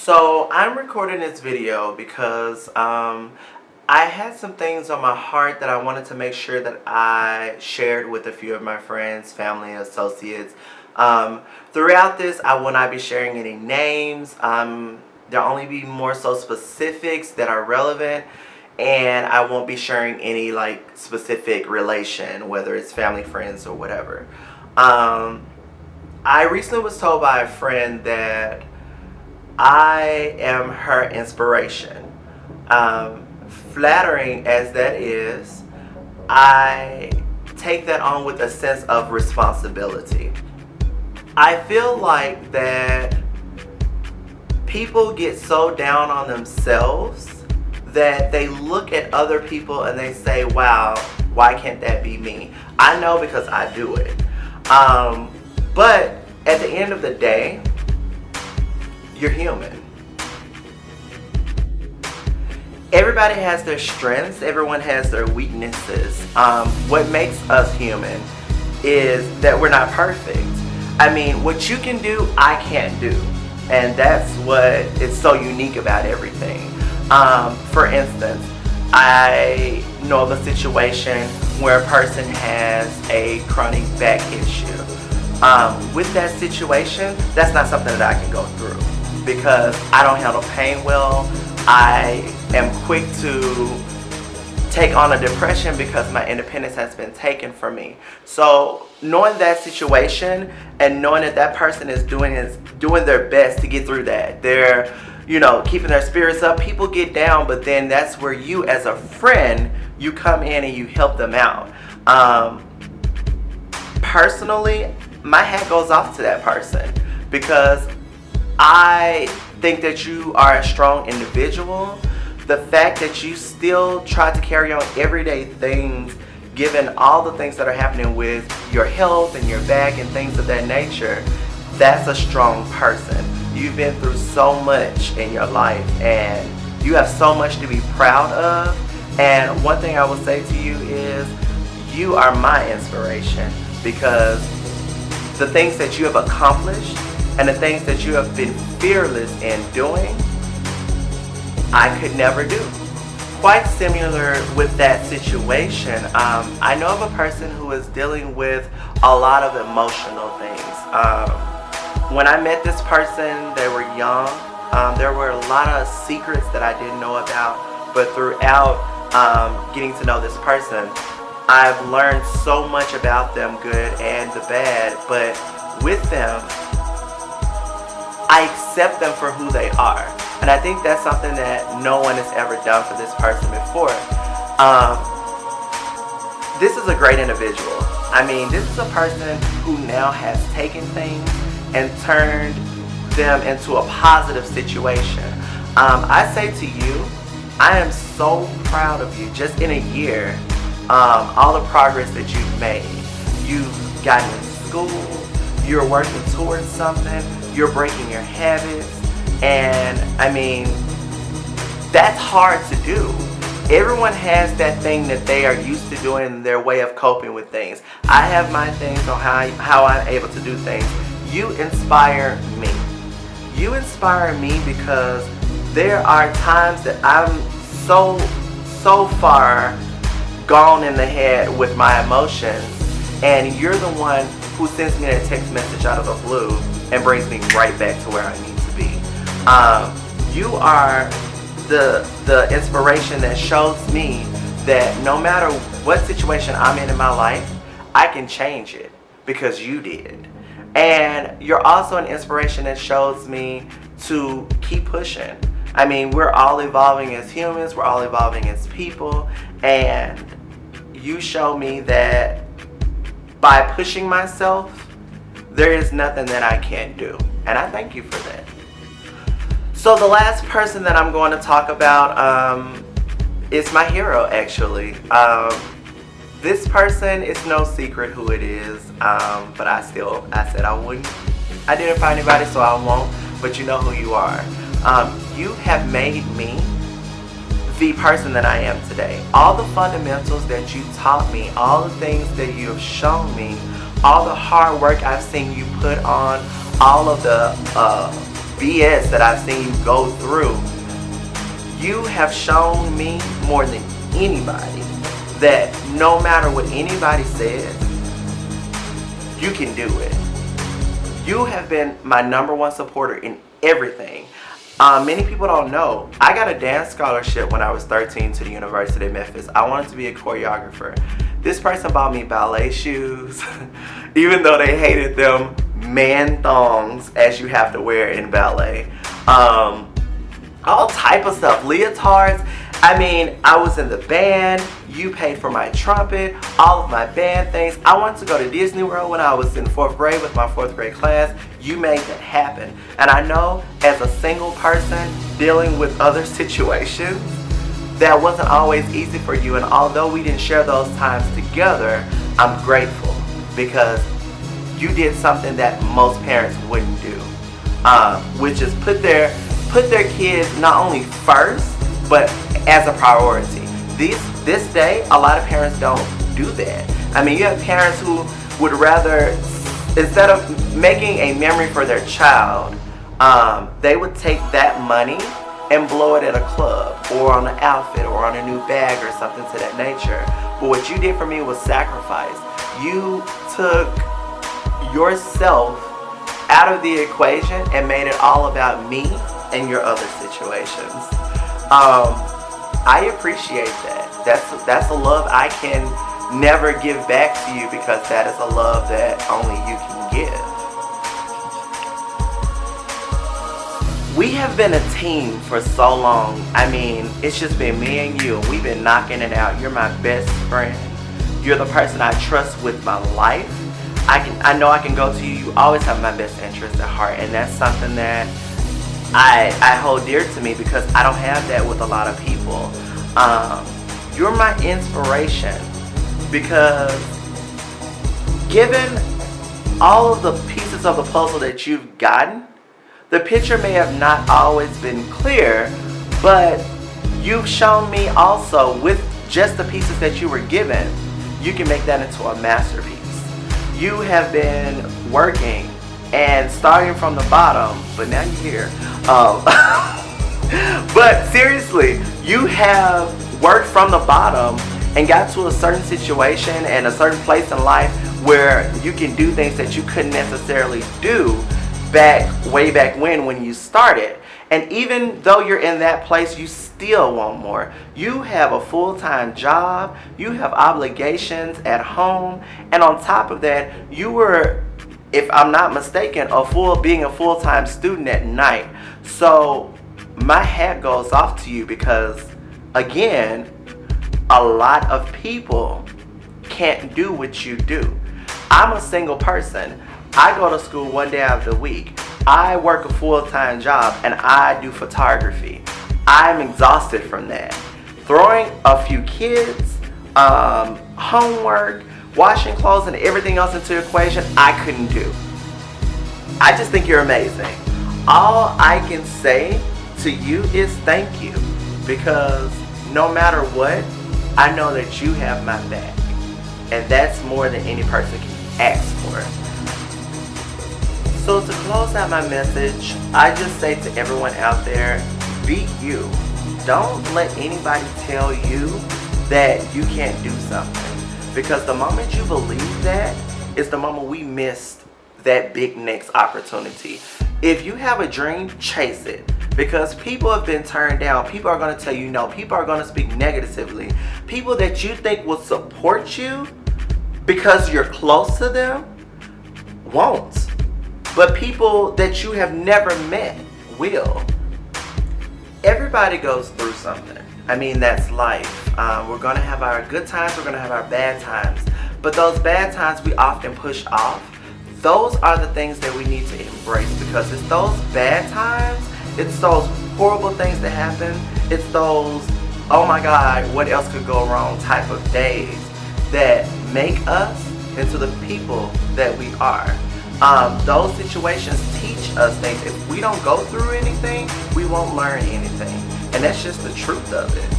So I'm recording this video because I had some things on my heart that I wanted to make sure that I shared with a few of my friends, family, associates. Throughout this, I will not be sharing any names. There'll only be more so specifics that are relevant, and I won't be sharing any like specific relation, whether it's family, friends, or whatever. I recently was told by a friend that I am her inspiration. Flattering as that is, I take that on with a sense of responsibility. I feel like that people get so down on themselves that they look at other people and they say, wow, why can't that be me? I know because I do it. But at the end of the day, you're human. Everybody has their strengths, everyone has their weaknesses. What makes us human is that we're not perfect. I mean, what you can do, I can't do. And that's what is so unique about everything. For instance, I know of a situation where a person has a chronic back issue. With that situation, that's not something that I can go through because I don't handle pain well. I am quick to take on a depression because my independence has been taken from me. So knowing that situation and knowing that that person is doing their best to get through that, they're keeping their spirits up. People get down, but then that's where you as a friend, you come in and you help them out. Personally, my hat goes off to that person because I think that you are a strong individual. The fact that you still try to carry on everyday things, given all the things that are happening with your health and your back and things of that nature, that's a strong person. You've been through so much in your life and you have so much to be proud of. And one thing I will say to you is you are my inspiration because the things that you have accomplished and the things that you have been fearless in doing, I could never do. Quite similar with that situation, I know of a person who is dealing with a lot of emotional things. When I met this person, they were young. There were a lot of secrets that I didn't know about, but throughout getting to know this person, I've learned so much about them, good and the bad, but with them, I accept them for who they are. And I think that's something that no one has ever done for this person before. This is a great individual. I mean, this is a person who now has taken things and turned them into a positive situation. I say to you, I am so proud of you. Just in a year, all the progress that you've made. You've gotten in school, you're working towards something, you're breaking your habits, and I mean, that's hard to do. Everyone has that thing that they are used to doing, their way of coping with things. I have my things on how I'm able to do things. You inspire me. You inspire me because there are times that I'm so far gone in the head with my emotions, and you're the one who sends me a text message out of the blue and brings me right back to where I need to be. You are the inspiration that shows me that no matter what situation I'm in my life, I can change it because you did. And you're also an inspiration that shows me to keep pushing. I mean, we're all evolving as humans, we're all evolving as people, and you show me that by pushing myself, there is nothing that I can't do. And I thank you for that. So the last person that I'm going to talk about is my hero, actually. This person, it's no secret who it is, but I said I wouldn't identify anybody, so I won't, but you know who you are. You have made me the person that I am today. All the fundamentals that you taught me, all the things that you have shown me, all the hard work I've seen you put on, all of the BS that I've seen you go through, you have shown me more than anybody that no matter what anybody says, you can do it. You have been my number one supporter in everything. Many people don't know, I got a dance scholarship when I was 13 to the University of Memphis. I wanted to be a choreographer. This person bought me ballet shoes, even though they hated them man thongs as you have to wear in ballet. All type of stuff, leotards. I mean, I was in the band, you paid for my trumpet, all of my band things. I wanted to go to Disney World when I was in 4th grade with my 4th grade class. You made that happen. And I know as a single person dealing with other situations, that wasn't always easy for you. And although we didn't share those times together, I'm grateful because you did something that most parents wouldn't do, which is put their kids not only first, but as a priority. This day, a lot of parents don't do that. I mean, you have parents who would rather, instead of making a memory for their child, they would take that money and blow it at a club or on an outfit or on a new bag or something to that nature. But what you did for me was sacrifice. You took yourself out of the equation and made it all about me and your other situations. I appreciate that. That's a love I can never give back to you because that is a love that only you can give. We have been a team for so long. I mean, it's just been me and you, and we've been knocking it out. You're my best friend. You're the person I trust with my life. I know I can go to you. You always have my best interest at heart, and that's something that I hold dear to me because I don't have that with a lot of people. You're my inspiration because given all of the pieces of the puzzle that you've gotten, the picture may have not always been clear, but you've shown me also with just the pieces that you were given, you can make that into a masterpiece. You have been working and starting from the bottom, but now you're here. But seriously, you have worked from the bottom and got to a certain situation and a certain place in life where you can do things that you couldn't necessarily do way back when you started. And even though you're in that place, you still want more. You have a full-time job, you have obligations at home, and on top of that, you were, if I'm not mistaken, being a full-time student at night. So my hat goes off to you because, again, a lot of people can't do what you do. I'm a single person. I go to school one day out of the week. I work a full-time job and I do photography. I'm exhausted from that. Throwing a few kids, homework, washing clothes and everything else into the equation, I couldn't do. I just think you're amazing. All I can say to you is thank you, because no matter what, I know that you have my back, and that's more than any person can ask for. So to close out my message, I just say to everyone out there, be you. Don't let anybody tell you that you can't do something, because the moment you believe that is the moment we missed that big next opportunity. If you have a dream, chase it, because people have been turned down. People are going to tell you no. People are going to speak negatively. People that you think will support you because you're close to them won't. But people that you have never met will. Everybody goes through something. I mean, that's life. We're going to have our good times. We're going to have our bad times. But those bad times we often push off. Those are the things that we need to embrace, because it's those bad times, it's those horrible things that happen, it's those, oh my God, what else could go wrong type of days that make us into the people that we are. Those situations teach us things. If we don't go through anything, we won't learn anything. And that's just the truth of it.